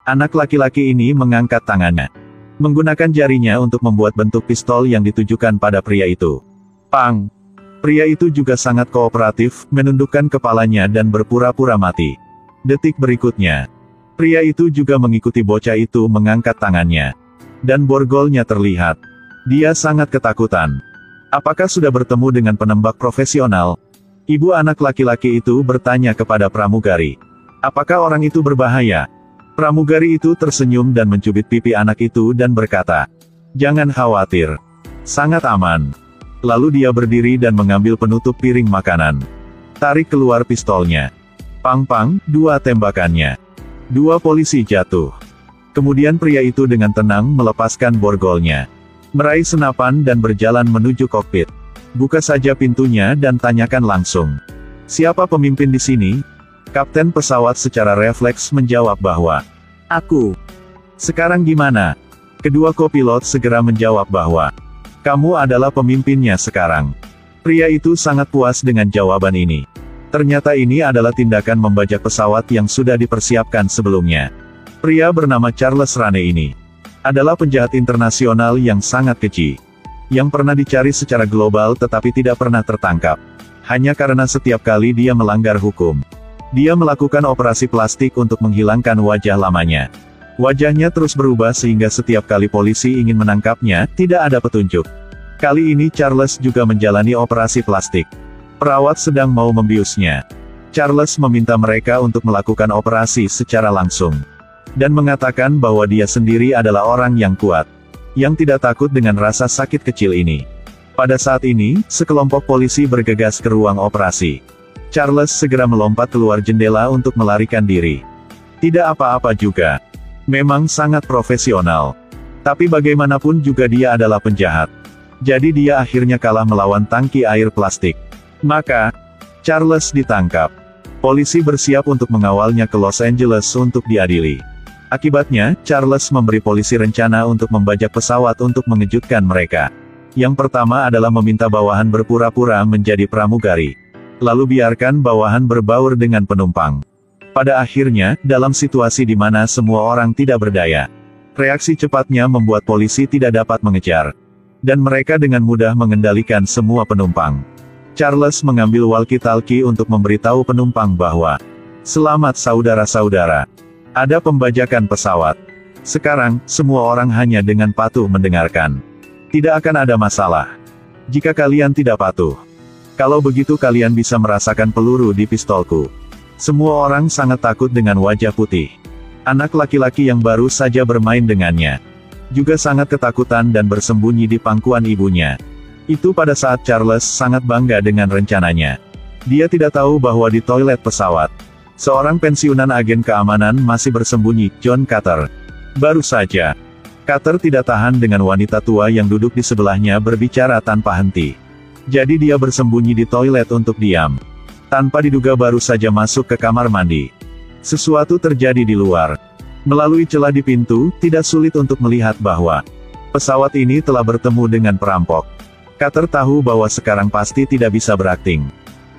Anak laki-laki ini mengangkat tangannya, menggunakan jarinya untuk membuat bentuk pistol yang ditujukan pada pria itu. Pang! Pria itu juga sangat kooperatif, menundukkan kepalanya dan berpura-pura mati. Detik berikutnya, pria itu juga mengikuti bocah itu mengangkat tangannya. Dan borgolnya terlihat. Dia sangat ketakutan. Apakah sudah bertemu dengan penembak profesional? Ibu anak laki-laki itu bertanya kepada pramugari. Apakah orang itu berbahaya? Pramugari itu tersenyum dan mencubit pipi anak itu dan berkata, "Jangan khawatir. Sangat aman." Lalu dia berdiri dan mengambil penutup piring makanan. Tarik keluar pistolnya. Pang-pang, 2 tembakannya. 2 polisi jatuh. Kemudian pria itu dengan tenang melepaskan borgolnya. Meraih senapan dan berjalan menuju kokpit. Buka saja pintunya dan tanyakan langsung. "Siapa pemimpin di sini?" Kapten pesawat secara refleks menjawab bahwa, "Aku." "Sekarang gimana?" Kedua kopilot segera menjawab bahwa, "Kamu adalah pemimpinnya sekarang." Pria itu sangat puas dengan jawaban ini. Ternyata ini adalah tindakan membajak pesawat yang sudah dipersiapkan sebelumnya. Pria bernama Charles Rane ini adalah penjahat internasional yang sangat keji, yang pernah dicari secara global tetapi tidak pernah tertangkap. Hanya karena setiap kali dia melanggar hukum, dia melakukan operasi plastik untuk menghilangkan wajah lamanya. Wajahnya terus berubah sehingga setiap kali polisi ingin menangkapnya, tidak ada petunjuk. Kali ini Charles juga menjalani operasi plastik. Perawat sedang mau membiusnya. Charles meminta mereka untuk melakukan operasi secara langsung. Dan mengatakan bahwa dia sendiri adalah orang yang kuat, yang tidak takut dengan rasa sakit kecil ini. Pada saat ini, sekelompok polisi bergegas ke ruang operasi. Charles segera melompat keluar jendela untuk melarikan diri. Tidak apa-apa juga. Memang sangat profesional. Tapi bagaimanapun juga dia adalah penjahat. Jadi dia akhirnya kalah melawan tangki air plastik. Maka, Charles ditangkap. Polisi bersiap untuk mengawalnya ke Los Angeles untuk diadili. Akibatnya, Charles memberi polisi rencana untuk membajak pesawat untuk mengejutkan mereka. Yang pertama adalah meminta bawahan berpura-pura menjadi pramugari. Lalu biarkan bawahan berbaur dengan penumpang. Pada akhirnya, dalam situasi di mana semua orang tidak berdaya, reaksi cepatnya membuat polisi tidak dapat mengejar. Dan mereka dengan mudah mengendalikan semua penumpang. Charles mengambil walkie-talkie untuk memberitahu penumpang bahwa, "Selamat saudara-saudara. Ada pembajakan pesawat. Sekarang, semua orang hanya dengan patuh mendengarkan. Tidak akan ada masalah. Jika kalian tidak patuh. Kalau begitu kalian bisa merasakan peluru di pistolku." Semua orang sangat takut dengan wajah putih. Anak laki-laki yang baru saja bermain dengannya juga sangat ketakutan dan bersembunyi di pangkuan ibunya. Itu pada saat Charles sangat bangga dengan rencananya. Dia tidak tahu bahwa di toilet pesawat, seorang pensiunan agen keamanan masih bersembunyi, John Carter. Baru saja, Carter tidak tahan dengan wanita tua yang duduk di sebelahnya berbicara tanpa henti. Jadi dia bersembunyi di toilet untuk diam. Tanpa diduga baru saja masuk ke kamar mandi. Sesuatu terjadi di luar. Melalui celah di pintu, tidak sulit untuk melihat bahwa pesawat ini telah bertemu dengan perampok. Carter tahu bahwa sekarang pasti tidak bisa berakting.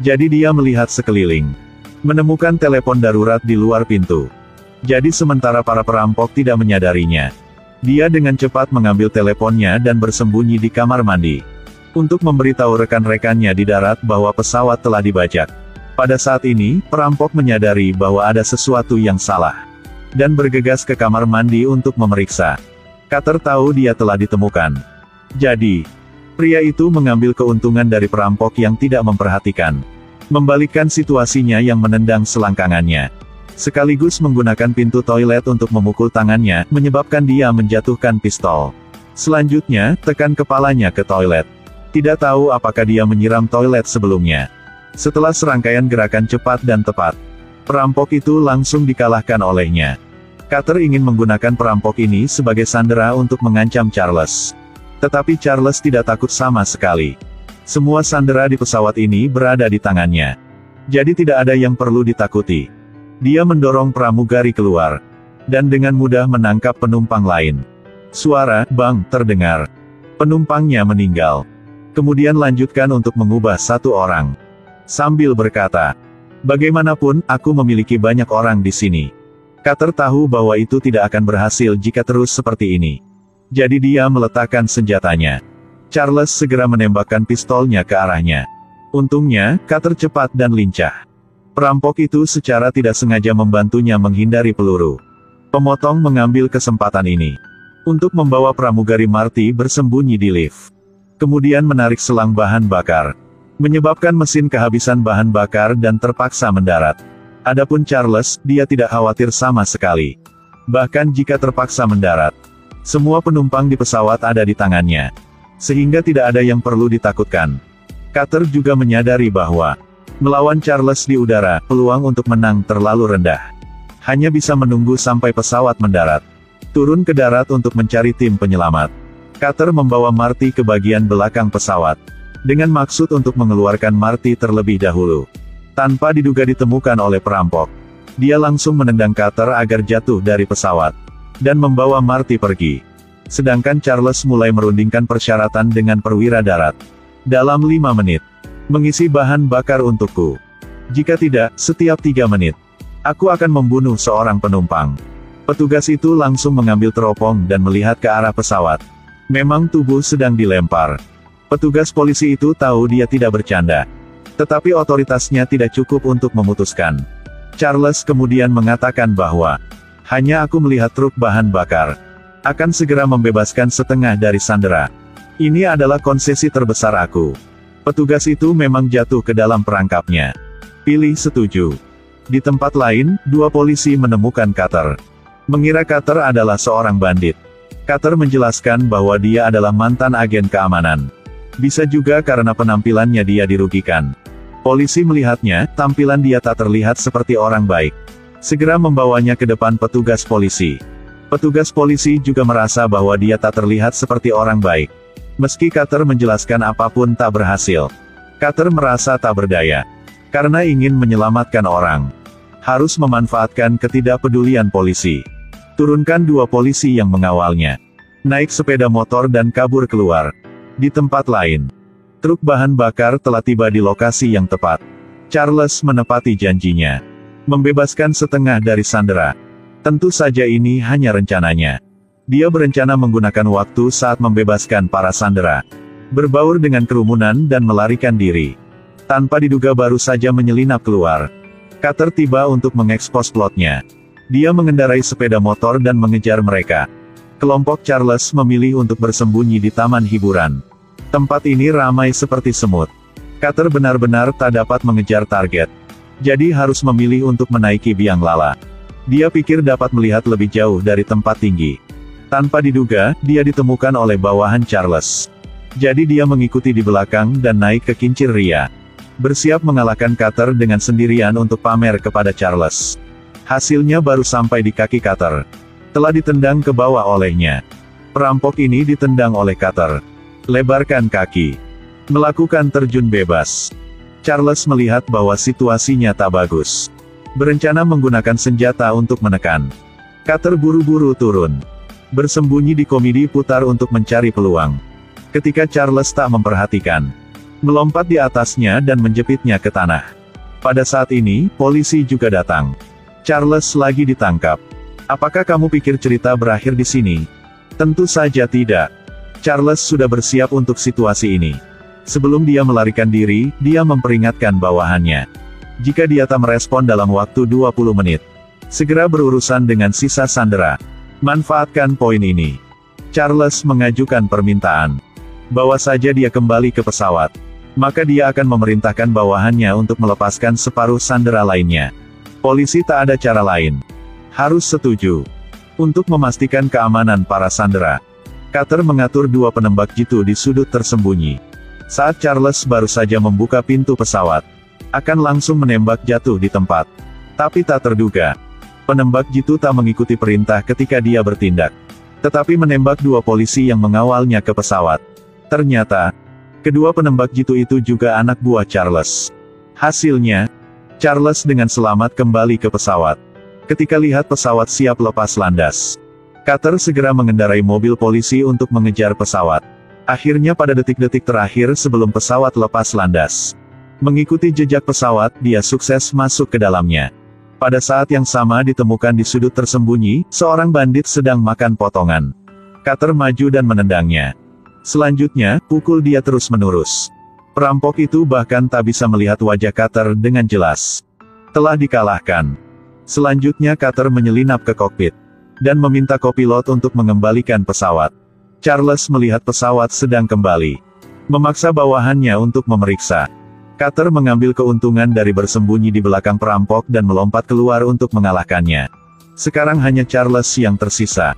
Jadi dia melihat sekeliling. Menemukan telepon darurat di luar pintu. Jadi sementara para perampok tidak menyadarinya, dia dengan cepat mengambil teleponnya dan bersembunyi di kamar mandi. Untuk memberitahu rekan-rekannya di darat bahwa pesawat telah dibajak. Pada saat ini, perampok menyadari bahwa ada sesuatu yang salah. Dan bergegas ke kamar mandi untuk memeriksa. Carter tahu dia telah ditemukan. Jadi, pria itu mengambil keuntungan dari perampok yang tidak memperhatikan. Membalikkan situasinya yang menendang selangkangannya. Sekaligus menggunakan pintu toilet untuk memukul tangannya, menyebabkan dia menjatuhkan pistol. Selanjutnya, tekan kepalanya ke toilet. Tidak tahu apakah dia menyiram toilet sebelumnya. Setelah serangkaian gerakan cepat dan tepat, perampok itu langsung dikalahkan olehnya. Carter ingin menggunakan perampok ini sebagai sandera untuk mengancam Charles. Tetapi Charles tidak takut sama sekali. Semua sandera di pesawat ini berada di tangannya. Jadi tidak ada yang perlu ditakuti. Dia mendorong pramugari keluar. Dan dengan mudah menangkap penumpang lain. Suara "bang" terdengar. Penumpangnya meninggal. Kemudian lanjutkan untuk mengubah satu orang. Sambil berkata, "Bagaimanapun, aku memiliki banyak orang di sini. Carter tahu bahwa itu tidak akan berhasil jika terus seperti ini. Jadi dia meletakkan senjatanya. Charles segera menembakkan pistolnya ke arahnya. Untungnya, Carter cepat dan lincah. Perampok itu secara tidak sengaja membantunya menghindari peluru. Pemotong mengambil kesempatan ini untuk membawa pramugari Marty bersembunyi di lift. Kemudian menarik selang bahan bakar, menyebabkan mesin kehabisan bahan bakar dan terpaksa mendarat. Adapun Charles, dia tidak khawatir sama sekali. Bahkan jika terpaksa mendarat, semua penumpang di pesawat ada di tangannya, sehingga tidak ada yang perlu ditakutkan. Carter juga menyadari bahwa melawan Charles di udara, peluang untuk menang terlalu rendah. Hanya bisa menunggu sampai pesawat mendarat, turun ke darat untuk mencari tim penyelamat. Carter membawa Marty ke bagian belakang pesawat, dengan maksud untuk mengeluarkan Marty terlebih dahulu. Tanpa diduga ditemukan oleh perampok, dia langsung menendang Carter agar jatuh dari pesawat, dan membawa Marty pergi. Sedangkan Charles mulai merundingkan persyaratan dengan perwira darat. Dalam 5 menit, mengisi bahan bakar untukku. Jika tidak, setiap 3 menit, aku akan membunuh seorang penumpang. Petugas itu langsung mengambil teropong dan melihat ke arah pesawat. Memang tubuh sedang dilempar. Petugas polisi itu tahu dia tidak bercanda. Tetapi otoritasnya tidak cukup untuk memutuskan. Charles kemudian mengatakan bahwa, hanya aku melihat truk bahan bakar akan segera membebaskan setengah dari sandera. Ini adalah konsesi terbesar aku. Petugas itu memang jatuh ke dalam perangkapnya. Pilih setuju. Di tempat lain, 2 polisi menemukan Carter. Mengira Carter adalah seorang bandit. Carter menjelaskan bahwa dia adalah mantan agen keamanan. Bisa juga karena penampilannya dia dirugikan. Polisi melihatnya, tampilan dia tak terlihat seperti orang baik. Segera membawanya ke depan petugas polisi. Petugas polisi juga merasa bahwa dia tak terlihat seperti orang baik. Meski Carter menjelaskan apapun tak berhasil. Carter merasa tak berdaya. Karena ingin menyelamatkan orang, harus memanfaatkan ketidakpedulian polisi. Turunkan 2 polisi yang mengawalnya. Naik sepeda motor dan kabur keluar. Di tempat lain, truk bahan bakar telah tiba di lokasi yang tepat. Charles menepati janjinya, membebaskan setengah dari sandera. Tentu saja ini hanya rencananya. Dia berencana menggunakan waktu saat membebaskan para sandera, berbaur dengan kerumunan dan melarikan diri. Tanpa diduga baru saja menyelinap keluar, Carter tiba untuk mengekspos plotnya. Dia mengendarai sepeda motor dan mengejar mereka. Kelompok Charles memilih untuk bersembunyi di taman hiburan. Tempat ini ramai seperti semut. Carter benar-benar tak dapat mengejar target. Jadi harus memilih untuk menaiki biang lala. Dia pikir dapat melihat lebih jauh dari tempat tinggi. Tanpa diduga, dia ditemukan oleh bawahan Charles. Jadi dia mengikuti di belakang dan naik ke kincir ria. Bersiap mengalahkan Carter dengan sendirian untuk pamer kepada Charles. Hasilnya baru sampai di kaki Carter. Telah ditendang ke bawah olehnya. Perampok ini ditendang oleh Carter. Lebarkan kaki. Melakukan terjun bebas. Charles melihat bahwa situasinya tak bagus. Berencana menggunakan senjata untuk menekan. Carter buru-buru turun. Bersembunyi di komedi putar untuk mencari peluang. Ketika Charles tak memperhatikan, melompat di atasnya dan menjepitnya ke tanah. Pada saat ini, polisi juga datang. Charles lagi ditangkap. Apakah kamu pikir cerita berakhir di sini? Tentu saja tidak. Charles sudah bersiap untuk situasi ini. Sebelum dia melarikan diri, dia memperingatkan bawahannya. Jika dia tak merespon dalam waktu 20 menit, segera berurusan dengan sisa sandera. Manfaatkan poin ini. Charles mengajukan permintaan. Bawa saja dia kembali ke pesawat. Maka dia akan memerintahkan bawahannya untuk melepaskan separuh sandera lainnya. Polisi tak ada cara lain. Harus setuju. Untuk memastikan keamanan para sandera, Carter mengatur 2 penembak jitu di sudut tersembunyi. Saat Charles baru saja membuka pintu pesawat, akan langsung menembak jatuh di tempat. Tapi tak terduga, penembak jitu tak mengikuti perintah ketika dia bertindak, tetapi menembak 2 polisi yang mengawalnya ke pesawat. Ternyata, kedua penembak jitu itu juga anak buah Charles. Hasilnya, Charles dengan selamat kembali ke pesawat. Ketika lihat pesawat siap lepas landas, Carter segera mengendarai mobil polisi untuk mengejar pesawat. Akhirnya pada detik-detik terakhir sebelum pesawat lepas landas, mengikuti jejak pesawat, dia sukses masuk ke dalamnya. Pada saat yang sama ditemukan di sudut tersembunyi, seorang bandit sedang makan potongan. Cutter maju dan menendangnya. Selanjutnya, pukul dia terus-menerus. Perampok itu bahkan tak bisa melihat wajah Cutter dengan jelas. Telah dikalahkan. Selanjutnya Cutter menyelinap ke kokpit. Dan meminta kopilot untuk mengembalikan pesawat. Charles melihat pesawat sedang kembali. Memaksa bawahannya untuk memeriksa. Cutter mengambil keuntungan dari bersembunyi di belakang perampok dan melompat keluar untuk mengalahkannya. Sekarang hanya Charles yang tersisa.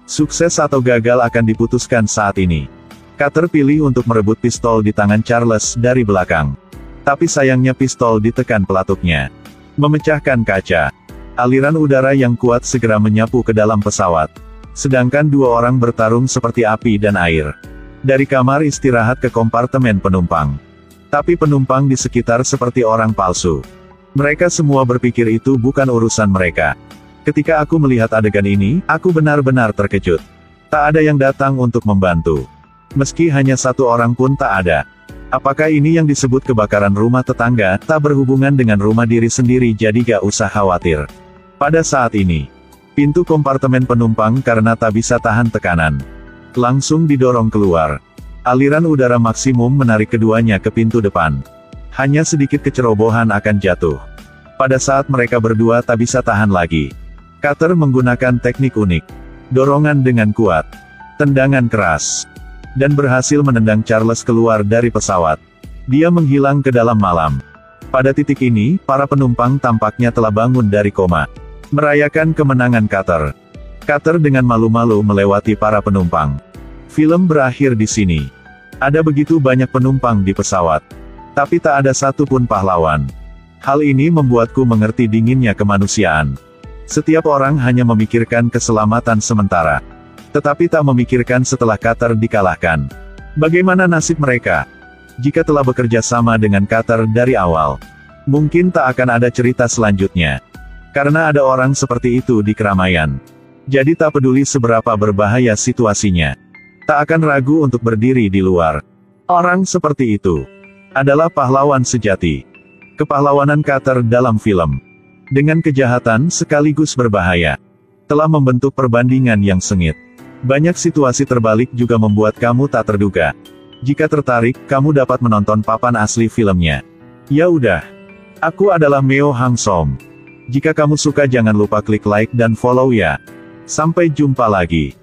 Sukses atau gagal akan diputuskan saat ini. Cutter pilih untuk merebut pistol di tangan Charles dari belakang. Tapi sayangnya pistol ditekan pelatuknya. Memecahkan kaca. Aliran udara yang kuat segera menyapu ke dalam pesawat. Sedangkan dua orang bertarung seperti api dan air. Dari kamar istirahat ke kompartemen penumpang. Tapi penumpang di sekitar seperti orang palsu. Mereka semua berpikir itu bukan urusan mereka. Ketika aku melihat adegan ini, aku benar-benar terkejut. Tak ada yang datang untuk membantu. Meski hanya satu orang pun tak ada. Apakah ini yang disebut kebakaran rumah tetangga, tak berhubungan dengan rumah diri sendiri, jadi gak usah khawatir. Pada saat ini, pintu kompartemen penumpang karena tak bisa tahan tekanan. Langsung didorong keluar. Aliran udara maksimum menarik keduanya ke pintu depan. Hanya sedikit kecerobohan akan jatuh. Pada saat mereka berdua tak bisa tahan lagi. Cutter menggunakan teknik unik. Dorongan dengan kuat. Tendangan keras. Dan berhasil menendang Charles keluar dari pesawat. Dia menghilang ke dalam malam. Pada titik ini, para penumpang tampaknya telah bangun dari koma. Merayakan kemenangan Cutter. Cutter dengan malu-malu melewati para penumpang. Film berakhir di sini. Ada begitu banyak penumpang di pesawat. Tapi tak ada satupun pahlawan. Hal ini membuatku mengerti dinginnya kemanusiaan. Setiap orang hanya memikirkan keselamatan sementara. Tetapi tak memikirkan setelah Cutter dikalahkan. Bagaimana nasib mereka? Jika telah bekerja sama dengan Cutter dari awal. Mungkin tak akan ada cerita selanjutnya. Karena ada orang seperti itu di keramaian. Jadi tak peduli seberapa berbahaya situasinya. Tak akan ragu untuk berdiri di luar. Orang seperti itu adalah pahlawan sejati. Kepahlawanan Cutter dalam film. Dengan kejahatan sekaligus berbahaya. Telah membentuk perbandingan yang sengit. Banyak situasi terbalik juga membuat kamu tak terduga. Jika tertarik, kamu dapat menonton papan asli filmnya. Ya udah. Aku adalah Meo Hang Som. Jika kamu suka jangan lupa klik like dan follow ya. Sampai jumpa lagi.